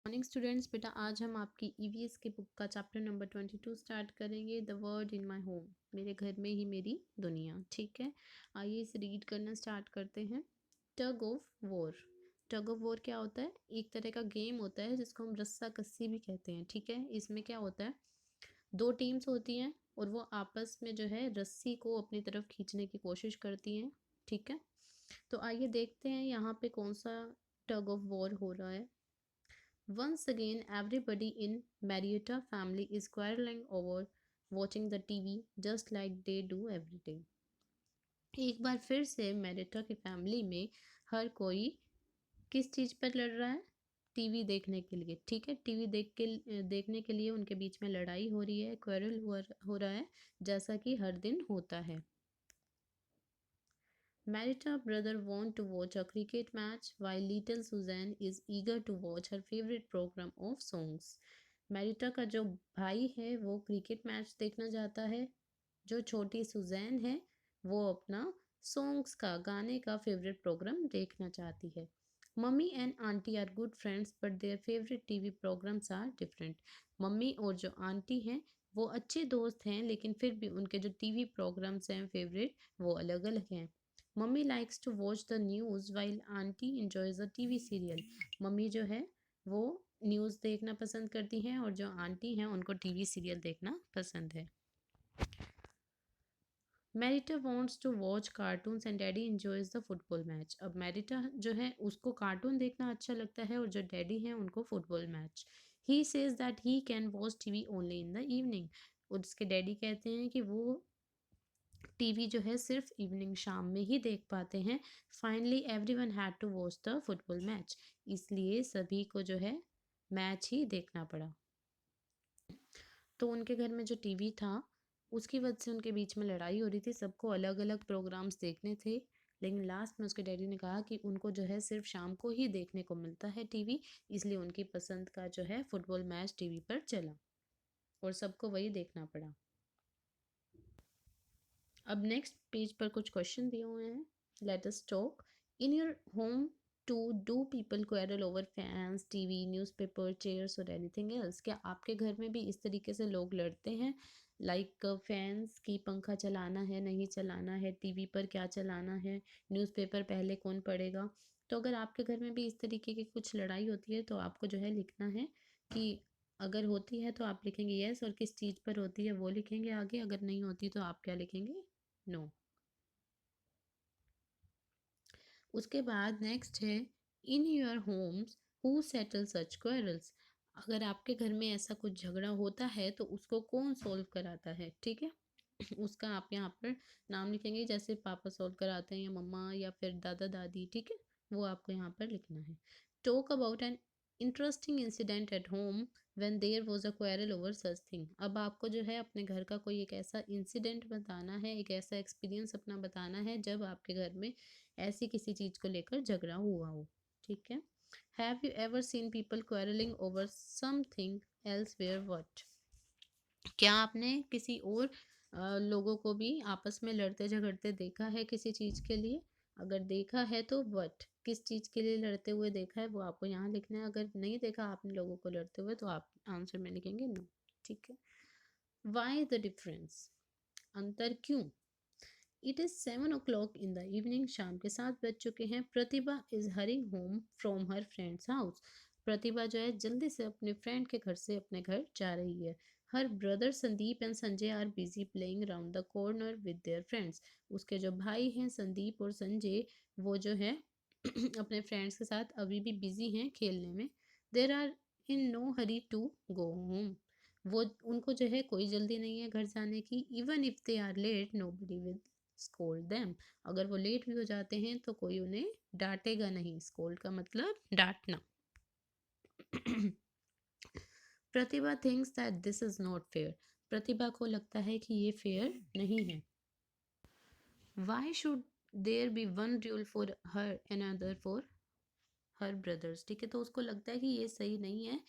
Morning students, बेटा आज हम आपकी ईवीएस की बुक का चैप्टर नंबर 22 स्टार्ट करेंगे। The world in my home, मेरे घर में ही मेरी दुनिया। ठीक है, आइए इसे रीड करना स्टार्ट करते हैं। Tug of war. Tug of war क्या होता है? एक तरह का गेम होता है जिसको हम रस्सा कस्सी भी कहते हैं। ठीक है, इसमें क्या होता है, दो टीम्स होती हैं और वो आपस में जो है रस्सी को अपनी तरफ खींचने की कोशिश करती हैं। ठीक है, तो आइए देखते हैं यहाँ पे कौन सा टग ऑफ वॉर हो रहा है। Once again, everybody in Marietta family is quarreling over watching the TV just like they do every day. एक बार फिर से मैरिटा की फैमिली में हर कोई किस चीज़ पर लड़ रहा है? टीवी देखने के लिए। ठीक है, टीवी देखने के लिए उनके बीच में लड़ाई हो रही है, क्वेरल हो रहा है, जैसा कि हर दिन होता है। Marita brother want to watch a cricket match while little Suzanne is eager to watch her favorite program of songs. Marita का जो भाई है वो क्रिकेट मैच देखना चाहता है, जो छोटी सुजैन है वो अपना सॉन्ग्स का गाने का फेवरेट प्रोग्राम देखना चाहती है। Mummy and aunty are good friends but their favourite TV programmes are different. Mummy और जो आंटी हैं वो अच्छे दोस्त हैं, लेकिन फिर भी उनके जो टीवी प्रोग्राम्स हैं फेवरेट वो अलग अलग हैं। Mummy likes to watch the news while aunty enjoys a TV serial. Mummy जो है वो न्यूज़ देखना पसंद करती हैं और जो आंटी हैं उनको टीवी सीरियल देखना पसंद है। Marita wants to watch cartoons and daddy enjoys the football match. अब मैरिटा जो है उसको कार्टून देखना अच्छा लगता है और जो डैडी हैं उनको football match. He says that he can watch TV only in the evening. और उसके डैडी कहते हैं कि वो टीवी जो है सिर्फ इवनिंग शाम में ही देख पाते हैं। Finally everyone had to watch the football match. इसलिए सभी को जो है मैच ही देखना पड़ा। तो उनके घर में जो टीवी था उसकी वजह से उनके बीच में लड़ाई हो रही थी, सबको अलग अलग प्रोग्राम्स देखने थे। लेकिन लास्ट में उसके डैडी ने कहा कि उनको जो है सिर्फ शाम को ही देखने को मिलता है टीवी, इसलिए उनकी पसंद का जो है फुटबॉल मैच टीवी पर चला और सबको वही देखना पड़ा। अब नेक्स्ट पेज पर कुछ क्वेश्चन दिए हुए हैं। Let us talk. In your home to do people quarrel over fans, TV, newspaper, chairs और एनीथिंग एल्स? क्या आपके घर में भी इस तरीके से लोग लड़ते हैं? लाइक फैंस की पंखा चलाना है नहीं चलाना है, टीवी पर क्या चलाना है, न्यूज़पेपर पहले कौन पढ़ेगा? तो अगर आपके घर में भी इस तरीके की कुछ लड़ाई होती है तो आपको जो है लिखना है कि अगर होती है तो आप लिखेंगे यस, और किस चीज़ पर होती है वो लिखेंगे आगे। अगर नहीं होती तो आप क्या लिखेंगे? नो। उसके बाद नेक्स्ट है, in your homes who settle such quarrels? अगर आपके घर में ऐसा कुछ झगड़ा होता है तो उसको कौन सॉल्व कराता है? ठीक है, उसका आप यहाँ पर नाम लिखेंगे, जैसे पापा सॉल्व कराते हैं या मम्मा या फिर दादा दादी। ठीक है, वो आपको यहाँ पर लिखना है। Talk about an interesting incident at home when there was a quarrel over such thing. अब आपको जो है अपने घर का कोई एक ऐसा इंसिडेंट बताना है, एक ऐसा एक्सपीरियंस अपना बताना है जब आपके घर में ऐसी किसी चीज़ को लेकर झगड़ा हुआ हो। ठीक है, have you ever seen people quarrelling over something else where what? क्या आपने किसी और लोगों को भी आपस में लड़ते झगड़ते देखा है किसी चीज़ के लिए? अगर देखा है तो व्हाट, किस चीज़ के लिए लड़ते हुए देखा है वो आपको यहाँ लिखना है। अगर नहीं देखा आपने लोगों को लड़ते हुए तो आप आंसर में लिखेंगे नो। ठीक है, वाई द डिफरेंस? अंतर क्यों? It is 7 o'clock in the evening. शाम के 7 बज चुके हैं। Pratibha is hurrying home from her friends house. Pratibha जो है जल्दी से अपने फ्रेंड के घर से अपने घर जा रही है। Her brother Sandeep and Sanjay are busy playing round the corner with their friends. उसके जो भाई हैं संदीप और संजय वो जो है अपने फ्रेंड्स के साथ अभी भी बिजी हैं खेलने में। There are in no hurry to go home. वो उनको जो है कोई जल्दी नहीं है घर जाने की। Even if they are late nobody will scold them. अगर वो लेट भी हो जाते हैं तो कोई उन्हें डांटेगा नहीं। स्कोल्ड का मतलब डांटना। Pratibha thinks that this is not fair. Pratibha को लगता है कि ये फेयर नहीं है। Why should there be one rule for her and other for her brothers? ठीक है, तो उसको लगता है कि ये सही नहीं है।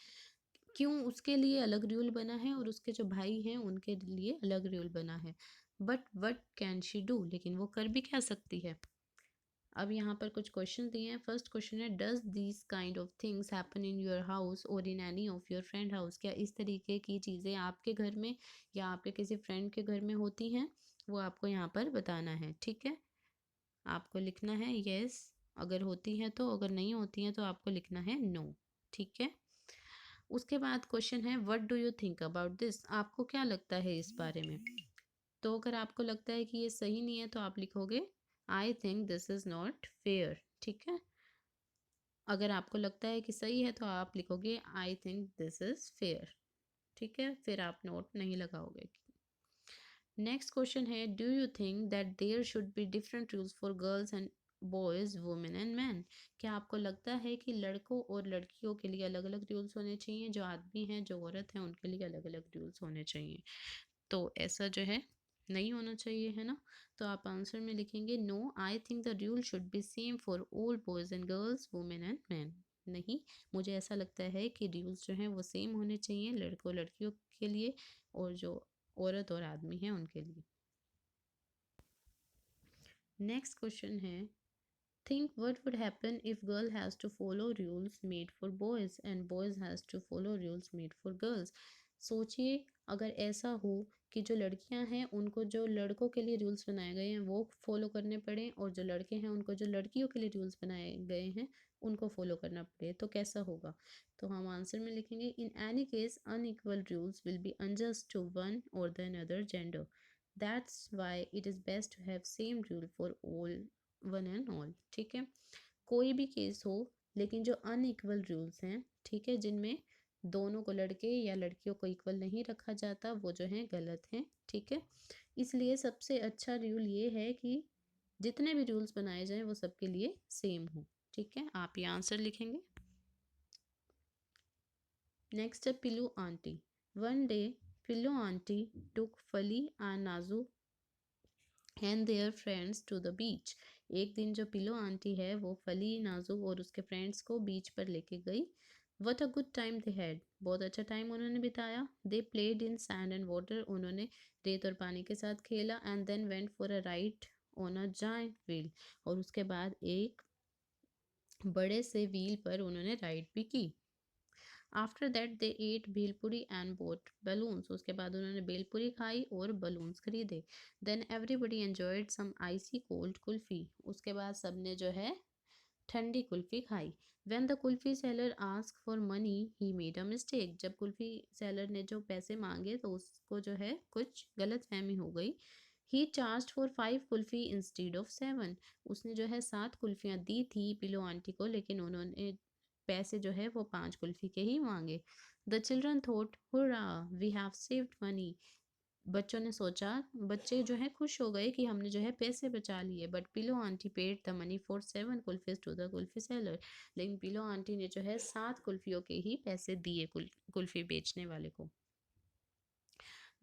क्यों उसके लिए अलग रूल बना है और उसके जो भाई हैं उनके लिए अलग रूल बना है। But what can she do? लेकिन वो कर भी क्या सकती है? अब यहाँ पर कुछ क्वेश्चन दिए हैं। फर्स्ट क्वेश्चन है, does this kind of things happen in your house और in any of your friend house? क्या इस तरीके की चीज़ें आपके घर में या आपके किसी फ्रेंड के घर में होती हैं? वो आपको यहाँ पर बताना है, ठीक है। आपको लिखना है यस अगर होती है तो, अगर नहीं होती है तो आपको लिखना है नो, ठीक है। उसके बाद क्वेश्चन है, what do you think about this? आपको क्या लगता है इस बारे में? तो अगर आपको लगता है कि ये सही नहीं है तो आप लिखोगे I think this is not fair, ठीक है। अगर आपको लगता है कि सही है तो आप लिखोगे I think this is fair, ठीक है। फिर आप नोट नहीं लगाओगे। नेक्स्ट क्वेश्चन है, do you think that there should be different rules for girls and boys, women and man? क्या आपको लगता है कि लड़कों और लड़कियों के लिए अलग अलग रूल्स होने चाहिए? जो आदमी हैं, जो औरत हैं, उनके लिए अलग अलग रूल्स होने चाहिए? तो ऐसा जो है नहीं होना चाहिए, है ना। तो आप आंसर में लिखेंगे no, I think the rule should be same for all boys and girls, women and man. नहीं, मुझे ऐसा लगता है कि रूल्स जो हैं वो सेम होने चाहिए लड़कों लड़कियों के लिए और जो औरत और आदमी हैं उनके लिए। नेक्स्ट क्वेश्चन है, think what would happen if girl has to follow rules made for boys and boys has to follow rules made for girls? सोचिए अगर ऐसा हो कि जो लड़कियां हैं उनको जो लड़कों के लिए रूल्स बनाए गए हैं वो फॉलो करने पड़े और जो लड़के हैं उनको जो लड़कियों के लिए रूल्स बनाए गए हैं उनको फॉलो करना पड़े, तो कैसा होगा? तो हम आंसर में लिखेंगे in any case unequal rules will be unjust to one और the other gender, that's why it is best to have same rule for all, one and all, ठीक है। कोई भी केस हो लेकिन जो अनइक्वल रूल्स हैं, ठीक है, जिनमें दोनों को लड़के या लड़कियों को इक्वल नहीं रखा जाता, वो जो है गलत हैं, ठीक है। इसलिए सबसे अच्छा रूल ये है कि जितने भी रूल्स बनाए जाएं वो सबके लिए सेम हो, ठीक है। आप ये आंसर लिखेंगे। नेक्स्ट है Pillu aunty. One day Pillu aunty took Fali and Naju and their friends to the beach. एक दिन जो पिलो आंटी है वो फली, नाजू और उसके फ्रेंड्स को बीच पर लेके गई। What a good time they had, बहुत अच्छा टाइम उन्होंने बिताया। They played in sand and water, उन्होंने रेत और पानी के साथ खेला। And then went for a ride on a giant wheel, और उसके बाद एक बड़े से व्हील पर उन्होंने राइड भी की। After that they ate bhelpuri and boat balloons, उसके बाद उन्होंने भेलपुरी खाई और बलून्स खरीदे। Then everybody enjoyed some icy cold kulfi, उसके बाद सबने जो है ठंडी कुल्फी खाई। When the kulfi seller ask for money he made a mistake, जब कुल्फी सेलर ने जो पैसे मांगे तो उसको जो है कुछ गलत फहमी हो गई। He charge for 5 kulfi instead of 7, उसने जो है 7 कुल्फियाँ दी थी पिलो आंटी को, लेकिन उन्होंने पैसे जो है वो 5 कुल्फी के ही मांगे। The children thought hurrah we have saved money, बच्चों ने सोचा, बच्चे जो है खुश हो गए कि हमने जो है पैसे बचा लिए। But Pillo aunty paid the money for 7 kulfis to the kulfi seller, लेकिन पिलो आंटी ने जो है 7 कुल्फियों के ही पैसे दिए कुल्फी बेचने वाले को।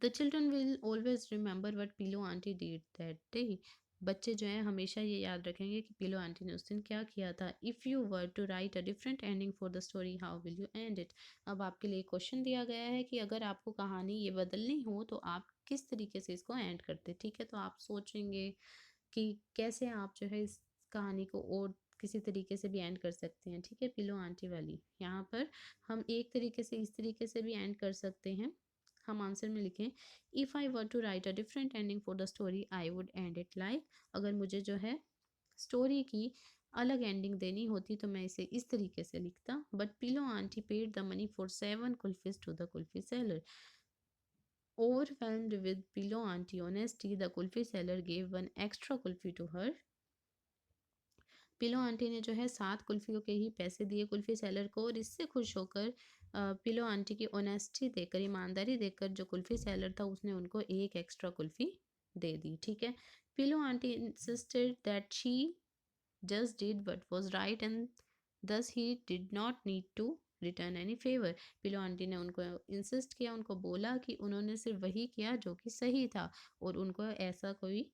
The children will always remember what pillow aunty did that day, बच्चे जो हैं हमेशा ये याद रखेंगे कि पिलो आंटी ने उस दिन क्या किया था। If you were to write a different ending for the story how will you end it? अब आपके लिए क्वेश्चन दिया गया है कि अगर आपको कहानी ये बदलनी हो तो आप किस तरीके से इसको एंड करते, ठीक है। तो आप सोचेंगे कि कैसे आप जो है इस कहानी को और किसी तरीके से भी एंड कर सकते हैं, ठीक है। पिलो आंटी वाली यहाँ पर हम एक तरीके से इस तरीके से भी एंड कर सकते हैं। हम आंसर में लिखें if I were to write a different ending for the story I would end it like, अगर मुझे जो है स्टोरी की अलग एंडिंग देनी होती तो मैं इसे इस तरीके से लिखता। But Pillo aunty paid the money for 7 kulfis to the kulfi seller, overwhelmed with pillow auntie honesty the kulfi seller gave one extra kulfi to her। Pillow aunty ने जो है 7 कुल्फियों के ही पैसे दिए कुल्फी सेलर को, और इससे खुश होकर पिलो आंटी की ऑनेस्टी देखकर, ईमानदारी देखकर, जो कुल्फी सेलर था उसने उनको एक एक्स्ट्रा कुल्फी दे दी, ठीक है। Pillo aunty insisted that she just did what was right and thus he did not need to return any favour. Pillo aunty ने उनको इंसिस्ट किया, उनको बोला कि उन्होंने सिर्फ वही किया जो कि सही था और उनको ऐसा कोई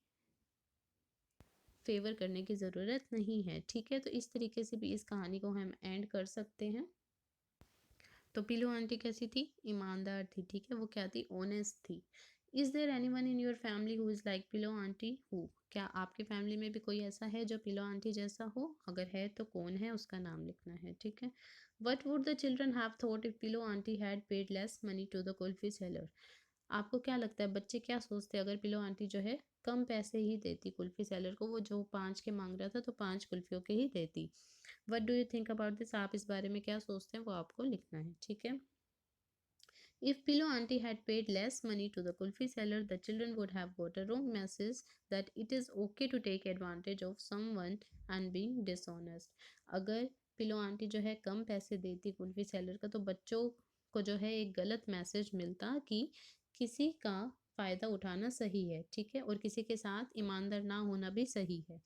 फेवर करने की ज़रूरत नहीं है, ठीक है। तो इस तरीके से भी इस कहानी को हम एंड कर सकते हैं। तो पिलो आंटी कैसी थी? ईमानदार थी, ठीक है। वो क्या थी? ऑनेस्ट थी। Is there anyone in your family who is like Pillu aunty? Who? क्या आपकी फैमिली में भी कोई ऐसा है जो पिलो आंटी जैसा हो? अगर है तो कौन है, उसका नाम लिखना है, ठीक है? What would the children have thought if Pillu aunty had paid less money to the kulfi seller? आपको क्या लगता है बच्चे क्या सोचते अगर पिलो आंटी जो है कम पैसे ही देती कुल्फी सेलर को? वो जो 5 के माँग रहा था तो 5 कुल्फियों के ही देती। What do you think about this? आप इस बारे में क्या सोचते हैं वो आपको लिखना है, ठीक है? If Pillow Auntie had paid less money to the kulfi seller, the children would have got a wrong message that it is okay to take advantage of someone and being dishonest. अगर pillow aunty जो है कम पैसे देती kulfi seller का तो बच्चों को जो है एक गलत मैसेज मिलता कि किसी का फ़ायदा उठाना सही है, ठीक है? और किसी के साथ ईमानदार ना होना भी सही है।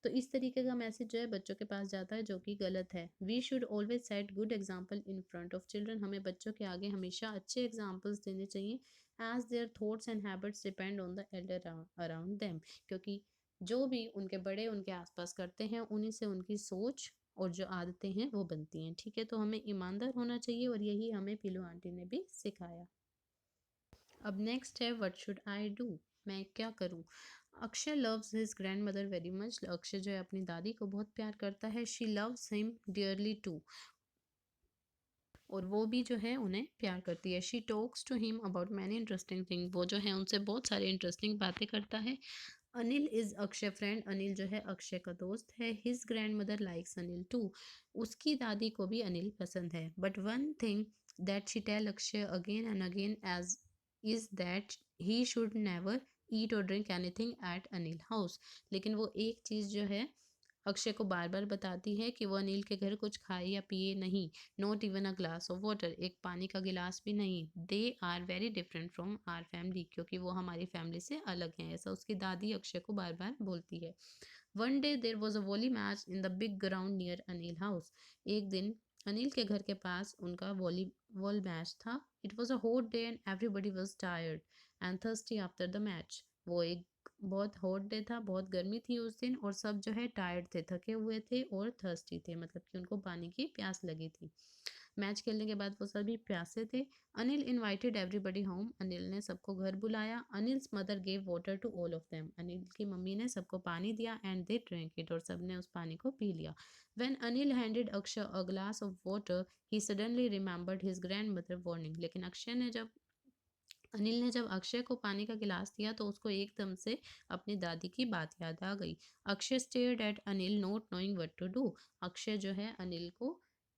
तो इस तरीके का मैसेज जो है बच्चों के पास जाता है जो कि गलत है। We should always set good example in front of children. हमें बच्चों के आगे हमेशा अच्छे एग्जाम्पल्स देने चाहिए as their thoughts and habits depend on the elder around them, क्योंकि जो भी उनके बड़े उनके आसपास करते हैं उन्हीं से उनकी सोच और जो आदतें हैं वो बनती हैं, ठीक है? तो हमें ईमानदार होना चाहिए और यही हमें पिलो आंटी ने भी सिखाया। अब नेक्स्ट है व्हाट शुड आई डू? मैं क्या करूं? Akshay loves his grand mother very much. Akshay जो है अपनी दादी को बहुत प्यार करता है। She loves him dearly too, और वो भी जो है उन्हें प्यार करती है। She talks to him about many interesting thing, वो जो है उनसे बहुत सारी इंटरेस्टिंग बातें करता है। अनिल इज अक्षय फ्रेंड, अनिल जो है अक्षय का दोस्त है। His grand mother likes Anil too, उसकी दादी को भी अनिल पसंद है। But one thing that she tell Akshay again and again as is that he should never eat और drink anything at Anil house. लेकिन वो एक चीज़ जो है अक्षय को बार बार बताती है कि वो अनिल के घर कुछ खाए या पिए नहीं। Not even a glass of water, एक पानी का गिलास भी नहीं। They are very different from our family, क्योंकि वो हमारी फैमिली से अलग हैं, ऐसा उसकी दादी अक्षय को बार बार बोलती है। One day there was a volley match in the big ground near Anil house. एक दिन अनिल के घर के पास उनका वॉलीबॉल मैच था। It was a hot day and everybody was tired and thirsty after the match. वो एक बहुत हॉट डे था, बहुत गर्मी थी उस दिन, और सब जो है टायर्ड थे, थके हुए थे और थर्स्टी थे, मतलब कि उनको पानी की प्यास लगी थी। मैच खेलने के बाद वो सभी प्यासे थे। Anil invited everybody home, Anil ने सबको घर बुलाया। Anil's mother gave water to all of them, Anil की मम्मी ने सबको पानी दिया एंड दे ड्रिंक इट, और सबने उस पानी को पी लिया। When Anil handed Akshay a glass of water he suddenly remembered his grand mother warning. लेकिन अनिल ने जब अक्षय को पानी का गिलास दिया तो उसको एकदम से अपनी दादी की बात याद आ गई। Akshay stared at Anil not knowing what to do. Akshay जो है अनिल को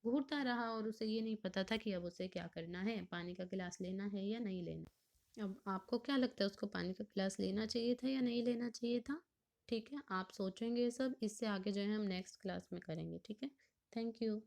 घूरता रहा और उसे ये नहीं पता था कि अब उसे क्या करना है, पानी का गिलास लेना है या नहीं लेना। अब आपको क्या लगता है उसको पानी का गिलास लेना चाहिए था या नहीं लेना चाहिए था? ठीक है, आप सोचेंगे ये सब, इससे आगे जो है हम नेक्स्ट क्लास में करेंगे, ठीक है? Thank you.